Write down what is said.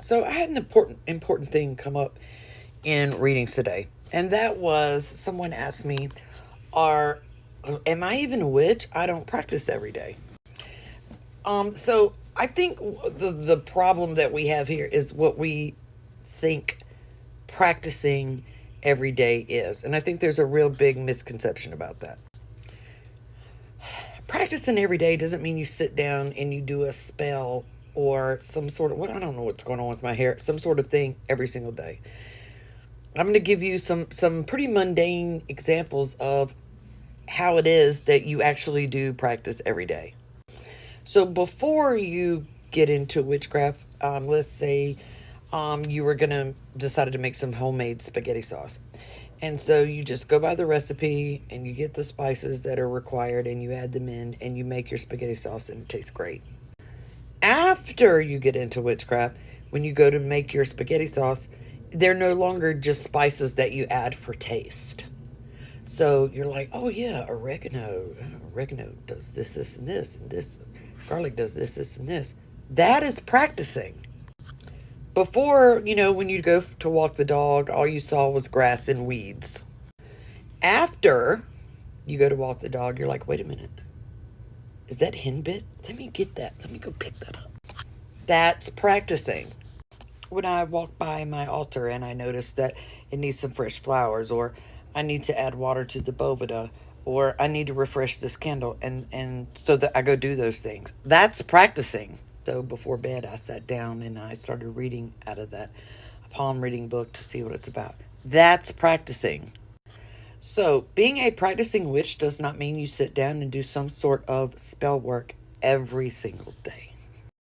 So I had an important thing come up in readings today, and that was someone asked me, "Are am I even a witch? I don't practice every day." So I think the problem that we have here is what we think practicing every day is, and I think there's a real big misconception about that. Practicing every day doesn't mean you sit down and you do a spell or some sort of what I don't know what's going on with my hair, some sort of thing every single day. I'm going to give you some pretty mundane examples of how it is that you actually do practice every day. So before you get into witchcraft, let's say you were gonna decided to make some homemade spaghetti sauce, and so you just go by the recipe and you get the spices that are required and you add them in and you make your spaghetti sauce and it tastes great. After you get into witchcraft, when you go to make your spaghetti sauce, they're no longer just spices that you add for taste. So you're like, oh yeah, oregano. Oregano does this, this, and this, and this. Garlic does this, this, and this. That is practicing. Before, when you go to walk the dog, all you saw was grass and weeds. After you go to walk the dog, you're like, wait a minute. Is that henbit? Let me get that. Let me go pick that up. That's practicing. When I walk by my altar and I notice that it needs some fresh flowers, or I need to add water to the boveda, or I need to refresh this candle, and so that I go do those things. That's practicing. So before bed, I sat down and I started reading out of that palm reading book to see what it's about. That's practicing. So being a practicing witch does not mean you sit down and do some sort of spell work every single day.